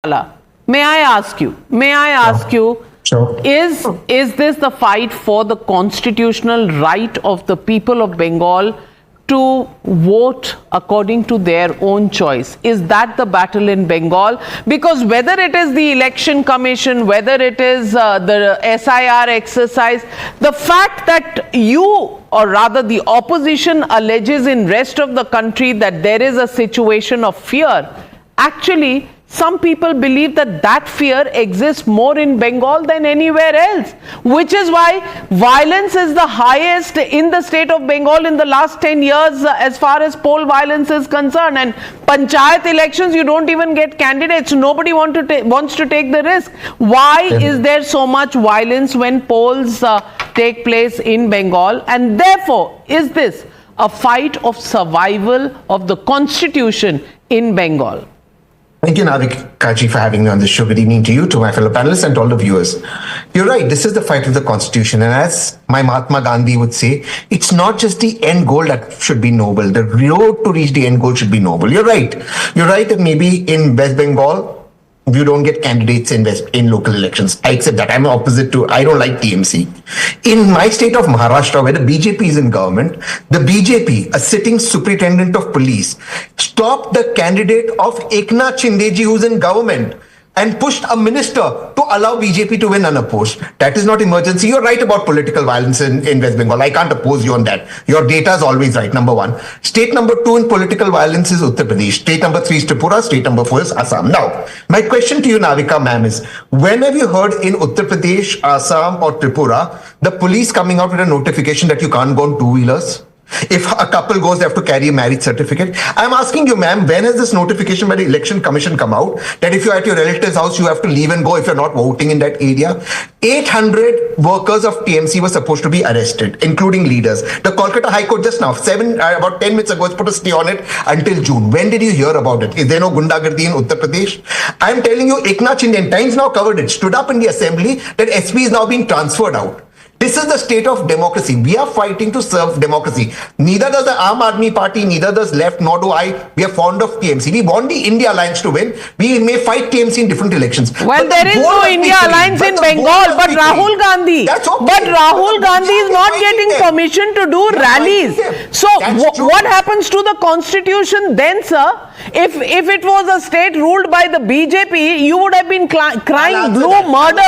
May I ask you, Sure. is this the fight for the constitutional right of the people of Bengal to vote according to their own choice? Is that the battle in Bengal? Because whether it is the election commission, whether it is the SIR exercise, the fact that you, or rather the opposition, alleges in rest of the country that there is a situation of fear, actually some people believe that that fear exists more in Bengal than anywhere else, which is why violence is the highest in the state of Bengal in the last 10 years as far as poll violence is concerned. And panchayat elections, you don't even get candidates. Nobody wants to take the risk. Why is there so much violence when polls take place in Bengal? And therefore, is this a fight of survival of the constitution in Bengal? Thank you, Navika ji, for having me on this show. Good evening to you, to my fellow panelists, and to all the viewers. You're right, this is the fight of the constitution. And as my Mahatma Gandhi would say, it's not just the end goal that should be noble. The road to reach the end goal should be noble. You're right. You're right that maybe in West Bengal, you don't get candidates in local elections. I accept that. I'm opposite to, I don't like TMC. In my state of Maharashtra, where the BJP is in government, the BJP, a sitting superintendent of police, stopped the candidate of Eknath Shindeji, who's in government, and pushed a minister to allow BJP to win unopposed. That is not emergency. You're right about political violence in West Bengal. I can't oppose you on that. Your data is always right, number one. State number 2 in political violence is Uttar Pradesh. State number 3 is Tripura. State number 4 is Assam. Now, my question to you, Navika ma'am, is when have you heard in Uttar Pradesh, Assam or Tripura, the police coming out with a notification that you can't go on two-wheelers? If a couple goes, they have to carry a marriage certificate. I'm asking you, ma'am, when has this notification by the election commission come out that if you're at your relative's house, you have to leave and go if you're not voting in that area? 800 workers of TMC were supposed to be arrested, including leaders. The Kolkata High Court just now, about 10 minutes ago, has put a stay on it until June. When did you hear about it? Is there no Gundagardi in Uttar Pradesh? I'm telling you, Eknath Shinde, Times now covered it, stood up in the assembly that SP is now being transferred out. This is the state of democracy. We are fighting to serve democracy. Neither does the Aam Aadmi Party, neither does left, nor do I. We are fond of TMC. We want the India Alliance to win. We may fight TMC in different elections. Well, there is no India Alliance in Bengal, but Rahul Gandhi. But Rahul Gandhi is not getting permission to do rallies. So what happens to the constitution then, sir? If it was a state ruled by the BJP, you would have been crying blue murder.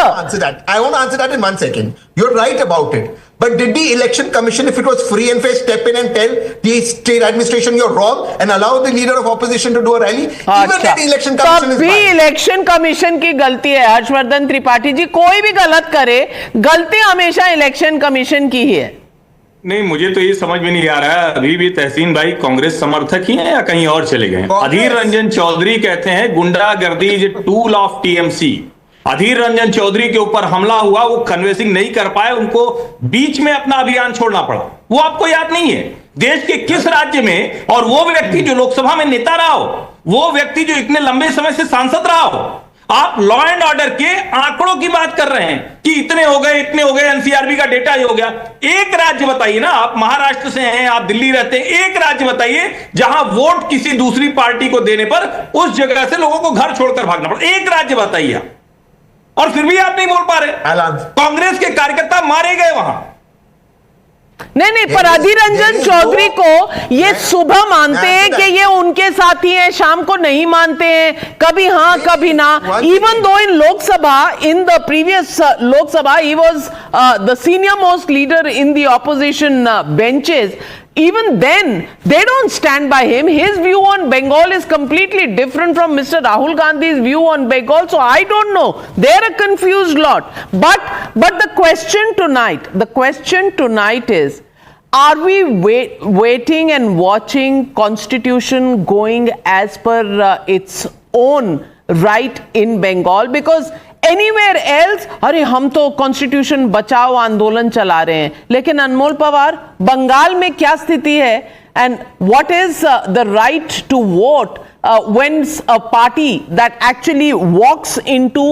I want to answer that in 1 second. You're right about it. But did the election commission, if it was free and fair, step in and tell the state administration you're wrong and allow the leader of opposition to do a rally? Even if the election commission is भी election commission की गलती है हर्षवर्धन त्रिपाठी जी, कोई भी गलत करे, गलती हमेशा इलेक्शन कमीशन की ही है। नहीं, मुझे तो ये समझ में नहीं आ रहा है, अभी भी तहसीन भाई कांग्रेस समर्थक ही हैं या कहीं और चले गए? अधीर रंजन चौधरी कहते हैं गुंडागर्दी is a tool of TMC. Adhir Ranjan Chaudhary के ऊपर हमला हुआ, वो कन्विंसिंग नहीं कर पाए, उनको बीच में अपना अभियान छोड़ना पड़ा। वो आपको याद नहीं है देश के किस राज्य में? और वो व्यक्ति जो लोकसभा में नेता रहा हो, वो व्यक्ति जो इतने लंबे समय से सांसद रहा हो, आप लॉ एंड ऑर्डर के आंकड़ों की बात कर रहे हैं कि इतने हो गए, एनसीआरबी का डेटा ही हो गया। एक राज्य बताइए ना, आप महाराष्ट्र से हैं, आप दिल्ली रहते हैं, एक राज्य बताइए जहां वोट किसी दूसरी पार्टी को देने पर उस जगह से लोगों को घर छोड़कर भागना पड़ा। एक राज्य बताइए आप, और फिर भी आप नहीं बोल पा रहे। कांग्रेस के कार्यकर्ता मारे गए वहां। नहीं, पर अधीर रंजन चौधरी को ये सुबह मानते हैं कि ये उनके साथी हैं, शाम को नहीं मानते हैं, कभी हाँ कभी ना। Even though in Lok Sabha, in the previous Lok Sabha, he was the senior most leader in the opposition benches. Even then, they don't stand by him. His view on Bengal is completely different from Mr. Rahul Gandhi's view on Bengal. So I don't know. They're a confused lot. But the question tonight is, are we waiting and watching constitution going as per its own right in Bengal? Because anywhere else, अरे हम तो constitution बचाओ आंदोलन चला रहे हैं, लेकिन अनमोल पवार, बंगाल में क्या स्थिति है? And what is the right to vote when a party that actually walks into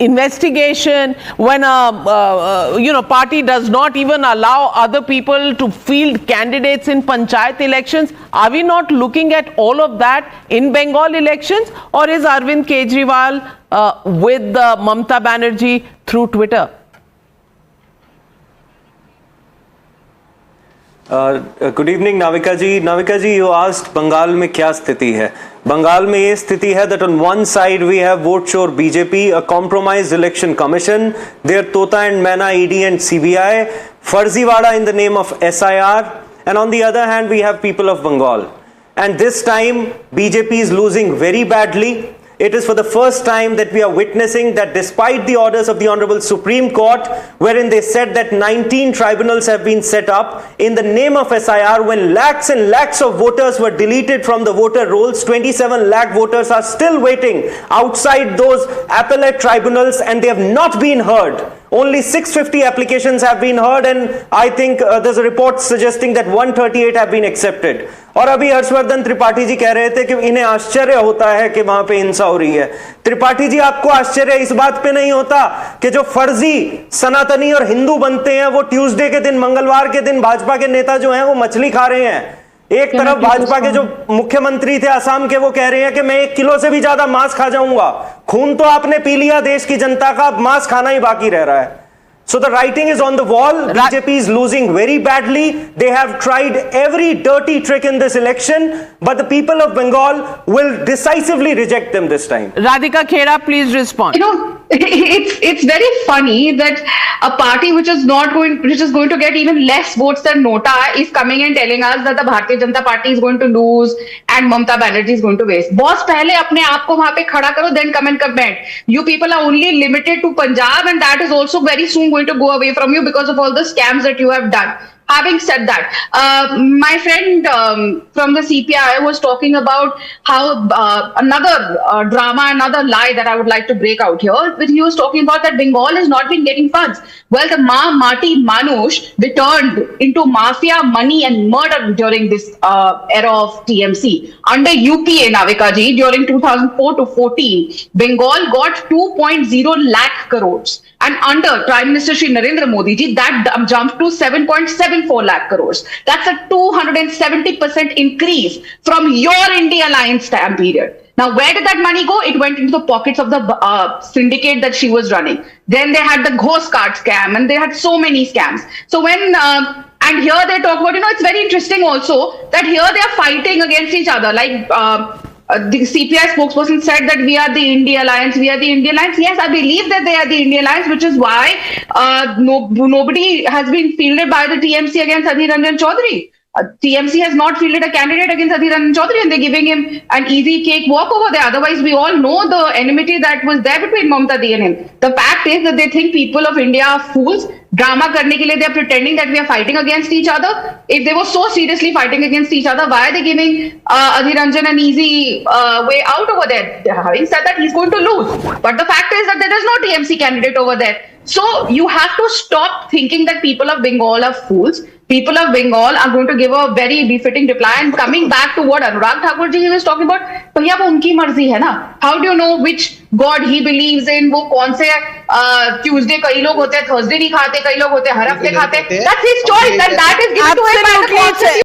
investigation, when a party does not even allow other people to field candidates in panchayat elections? Are we not looking at all of that in Bengal elections, or is Arvind Kejriwal with Mamata Banerjee through Twitter? Good evening Navika ji. Navika ji, you asked Bengal में क्या स्थिति है. बंगाल में ये स्थिति है that on one side we have vote sure BJP, a compromised election commission, their tota and maina ED and CBI, farziwada in the name of SIR, and on the other hand we have people of Bengal, and this time BJP is losing very badly. It is for the first time that we are witnessing that despite the orders of the Honorable Supreme Court, wherein they said that 19 tribunals have been set up in the name of SIR, when lakhs and lakhs of voters were deleted from the voter rolls, 27 lakh voters are still waiting outside those appellate tribunals and they have not been heard. Only 650 applications have been heard, and I think there's a report suggesting that 138 have been accepted. और अभी हर्षवर्धन त्रिपाठी जी कह रहे थे कि इन्हें आश्चर्य होता है कि वहां पे हिंसा हो रही है. त्रिपाठी जी, आपको आश्चर्य इस बात पे नहीं होता कि जो फर्जी सनातनी और हिंदू बनते हैं वो ट्यूसडे के दिन, मंगलवार के दिन भाजपा के नेता जो हैं वो मछली खा रहे हैं. एक तरफ भाजपा के जो मुख्यमंत्री थे असम के, वो कह रहे हैं कि मैं 1 किलो से भी ज्यादा मांस खा जाऊंगा. खून तो आपने पी लिया देश की जनता का, अब मांस खाना ही बाकी रह रहा है. So the writing is on the wall. BJP is losing very badly. They have tried every dirty trick in this election, but the people of Bengal will decisively reject them this time. Radhika Khera, please respond. It's very funny that a party which is going to get even less votes than Nota is coming and telling us that the Bharatiya Janata Party is going to lose and Mamata Banerjee is going to win. Boss, पहले अपने आप को वहां पे खड़ा करो, then come and comment. You people are only limited to Punjab, and that is also very soon going to go away from you because of all the scams that you have done. Having said that, my friend from the CPI was talking about how another drama, another lie that I would like to break out here. He was talking about that Bengal has not been getting funds. Well, the Mati Manush returned into mafia money and murder during this era of TMC. Under UPA, Navika ji, during 2004 to 14, Bengal got 2.0 lakh crores. And under Prime Minister Shri Narendra Modi ji, that jumped to 7.74 lakh crores. That's a 270% increase from your India Alliance time period. Now, where did that money go? It went into the pockets of the syndicate that she was running. Then they had the ghost card scam, and they had so many scams. So when and here they talk about, it's very interesting also that here they are fighting against each other. Like the CPI spokesperson said that we are the India Alliance, we are the India Alliance. Yes, I believe that they are the India Alliance, which is why nobody has been fielded by the TMC against Adhir Ranjan Chaudhary. TMC has not fielded a candidate against Adhir Ranjan Chaudhary, and they're giving him an easy cake walk over there. Otherwise, we all know the enmity that was there between Mamata Di and him. The fact is that they think people of India are fools. Drama karne ke liye they are pretending that we are fighting against each other. If they were so seriously fighting against each other, why are they giving Adhir Ranjan an easy way out over there? Having said that, he's going to lose. But the fact is that there is no TMC candidate over there. So you have to stop thinking that people of Bengal are fools. People of Bengal are going to give a very befitting reply. And coming back to what Anurag Thakur ji was talking about, भैया वो उनकी मर्जी है ना. How do you know which God he believes in? वो कौन से Tuesday कई लोग होते हैं, Thursday नहीं खाते, कई लोग होते हैं हर हफ्ते खाते. That's his choice, and that is given to him by the Constitution.